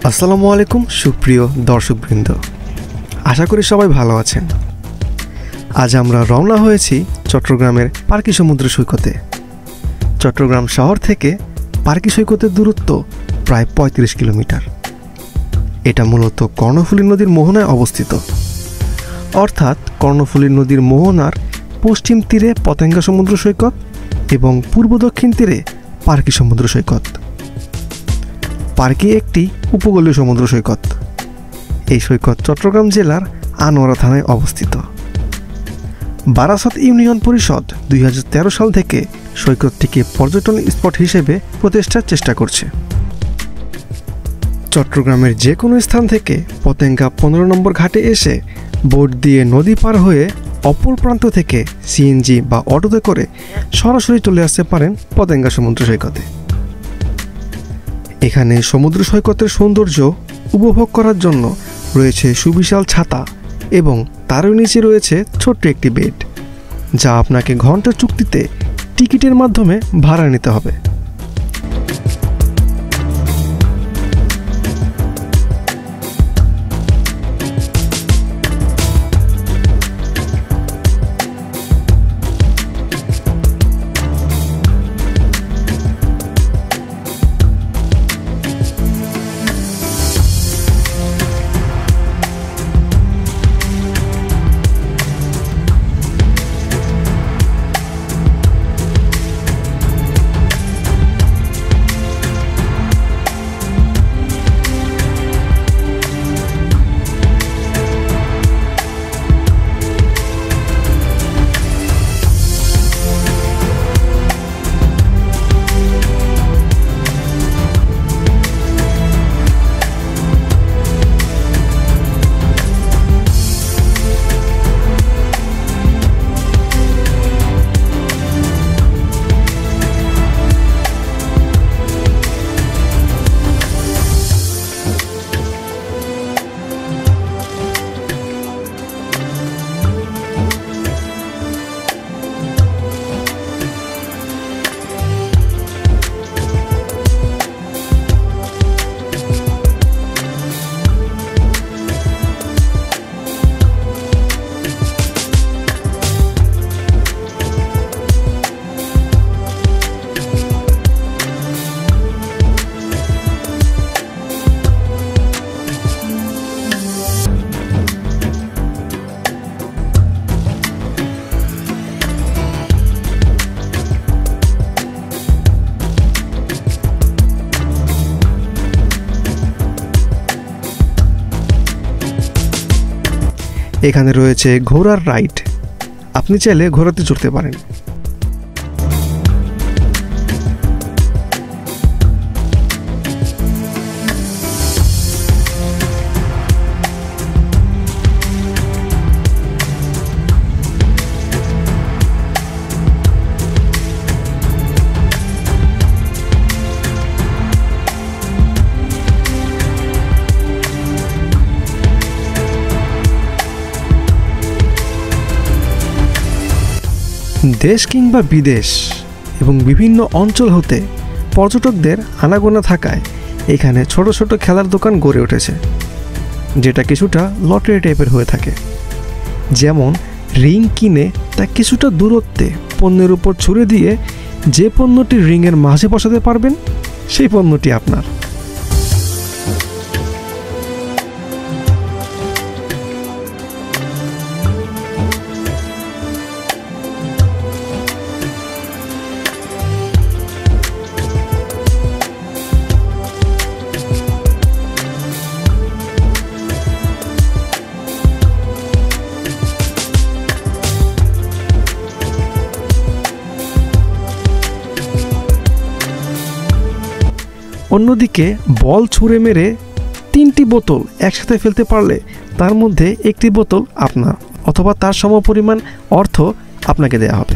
আসসালামু আলাইকুম সুপ্রিয় দর্শকবৃন্দ, আশা করি সবাই ভালো আছেন। আজ আমরা রওনা হয়েছি চট্টগ্রামের পার্কি সমুদ্র সৈকতে। চট্টগ্রাম শহর থেকে পার্কি সৈকতের দূরত্ব প্রায় ৩৫ কিলোমিটার। এটা মূলত কর্ণফুলী নদীর মোহনায় অবস্থিত, অর্থাৎ কর্ণফুলী নদীর মোহনার পশ্চিম তীরে পতেঙ্গা সমুদ্র সৈকত এবং পূর্ব দক্ষিণ তীরে পার্কি সমুদ্র সৈকত। পার্কি একটি উপকূলীয় সমুদ্র সৈকত। এই সৈকত চট্টগ্রাম জেলার আনোয়ারা থানায় অবস্থিত। বারাসত ইউনিয়ন পরিষদ ২০১৩ সাল থেকে সৈকতটিকে পর্যটন স্পট হিসেবে প্রতিষ্ঠার চেষ্টা করছে। চট্টগ্রামের যে কোনো স্থান থেকে পতেঙ্গা ১৫ নম্বর ঘাটে এসে বোট দিয়ে নদী পার হয়ে অপর প্রান্ত থেকে সিএনজি বা অটোতে করে সরাসরি চলে আসতে পারেন পতেঙ্গা সমুদ্র সৈকতে। এখানে সমুদ্র সৈকতের সৌন্দর্য উপভোগ করার জন্য রয়েছে সুবিশাল ছাতা এবং তারও নিচে রয়েছে ছোট্ট একটি বেড, যা আপনাকে ঘন্টা চুক্তিতে টিকিটের মাধ্যমে ভাড়া নিতে হবে। এখানে রয়েছে ঘোড়ার রাইড, আপনি চাইলে ঘোড়াতে চড়তে পারেন। দেশ কিংবা বিদেশ এবং বিভিন্ন অঞ্চল হতে পর্যটকদের আনাগোনা থাকায় এখানে ছোট ছোট খেলার দোকান গড়ে উঠেছে, যেটা কিছুটা লটারি টাইপের হয়ে থাকে। যেমন রিং কিনে তা কিছুটা দূরত্বে পণ্যের উপর ছুড়ে দিয়ে যে পণ্যটি রিংয়ের মাঝে বসাতে পারবেন সেই পণ্যটি আপনার। অন্যদিকে বল ছুঁড়ে মেরে 3টি বোতল একসাথে ফেলতে পারলে তার মধ্যে একটি বোতল আপনার অথবা তার সমপরিমাণ অর্থ আপনাকে দেয়া হবে।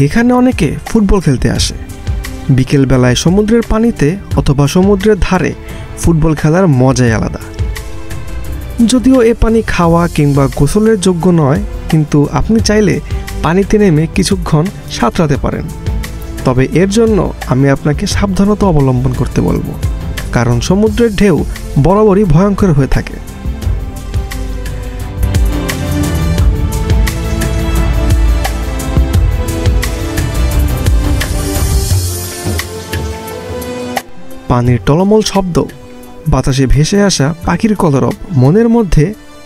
এখানে অনেকে ফুটবল খেলতে আসে। বিকেলবেলায় সমুদ্রের পানিতে অথবা সমুদ্রের ধারে ফুটবল খেলার মজাই আলাদা। যদিও এ পানি খাওয়া কিংবা গোসলের যোগ্য নয়, কিন্তু আপনি চাইলে পানিতে নেমে কিছুক্ষণ সাঁতরাতে পারেন। তবে এর জন্য আমি আপনাকে সাবধানতা অবলম্বন করতে বলবো, কারণ সমুদ্রের ঢেউ বরাবরই ভয়ঙ্কর হয়ে থাকে। পানির টলমল শব্দ, বাতাসে ভেসে আসা পাখির কলরব মনের মধ্যে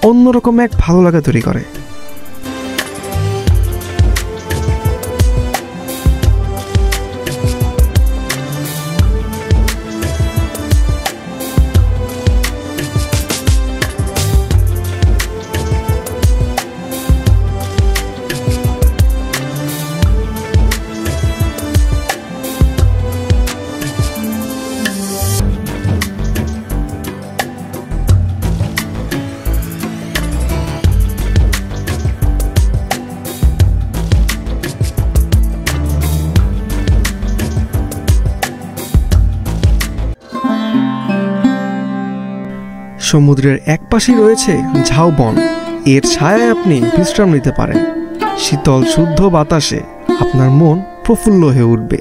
অন্যরকম এক ভালো লাগা তৈরি করে। সমুদ্রের এক পাশেই রয়েছে ঝাউবন। এর ছায়ায় আপনি বিশ্রাম নিতে পারেন। শীতল শুদ্ধ বাতাসে আপনার মন প্রফুল্ল হয়ে উঠবে।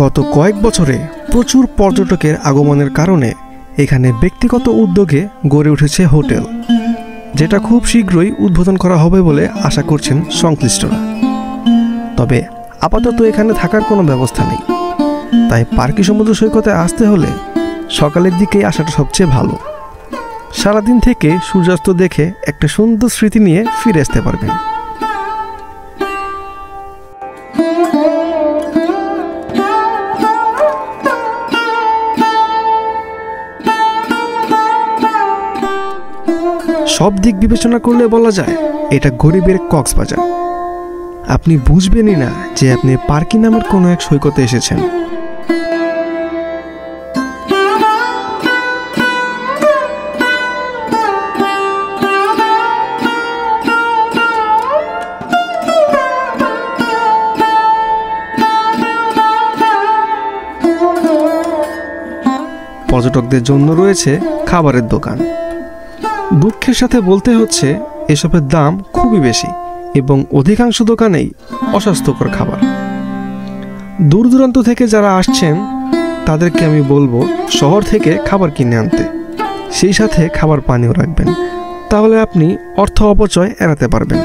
গত কয়েক বছরে প্রচুর পর্যটকের আগমনের কারণে এখানে ব্যক্তিগত উদ্যোগে গড়ে উঠেছে হোটেল, যেটা খুব শীঘ্রই উদ্বোধন করা হবে বলে আশা করছেন সংশ্লিষ্টরা। তবে আপাতত এখানে থাকার কোনো ব্যবস্থা নেই, তাই পার্কি সমুদ্র সৈকতে আসতে হলে সকালের দিকেই আসাটা সবচেয়ে ভালো। সারাদিন থেকে সূর্যাস্ত দেখে একটা সুন্দর স্মৃতি নিয়ে ফিরে আসতে পারবেন। সব দিক বিবেচনা করলে বলা যায় এটা গরিবের কক্সবাজার। আপনি বুঝবেনই না যে আপনি পার্কি নামের কোনো এক সৈকতে এসেছেন। পর্যটকদের জন্য রয়েছে খাবারের দোকান। দুঃখের সাথে বলতে হচ্ছে এসবের দাম খুবই বেশি এবং অধিকাংশ দোকানেই অস্বাস্থ্যকর খাবার। দূর দূরান্ত থেকে যারা আসছেন তাদেরকে আমি বলবো শহর থেকে খাবার কিনে আনতে, সেই সাথে খাবার পানিও রাখবেন, তাহলে আপনি অর্থ অপচয় এড়াতে পারবেন।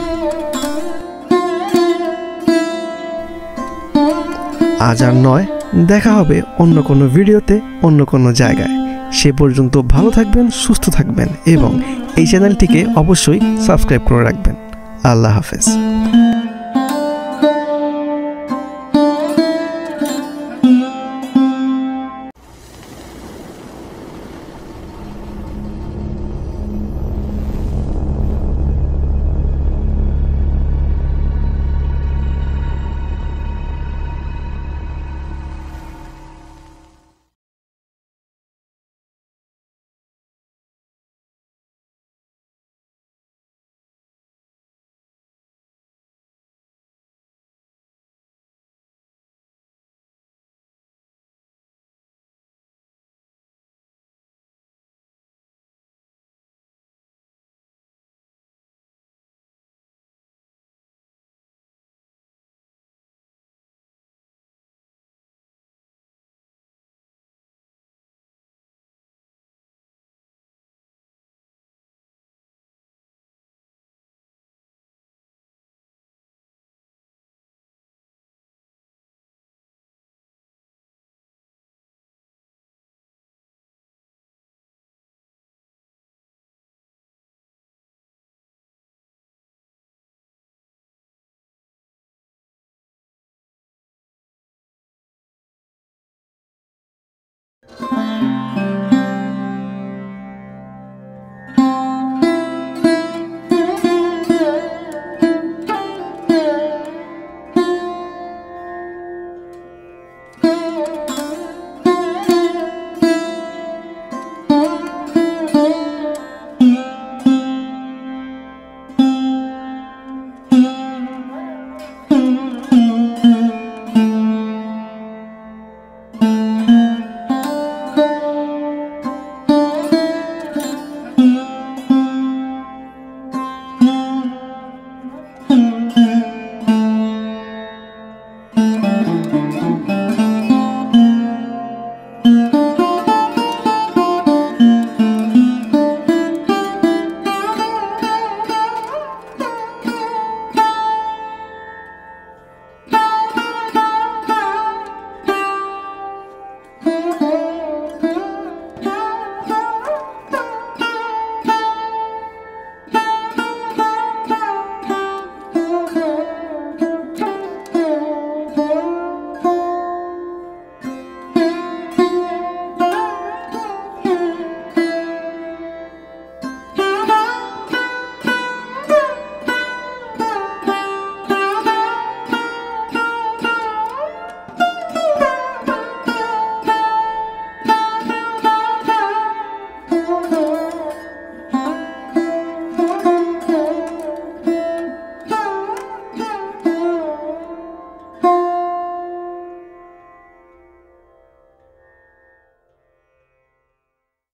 আজ আর নয়, দেখা হবে অন্য কোনো ভিডিওতে অন্য কোনো জায়গায়। সে পর্যন্ত ভালো থাকবেন, সুস্থ থাকবেন এবং এই চ্যানেলটিকে অবশ্যই সাবস্ক্রাইব করে রাখবেন। আল্লাহ হাফেজ।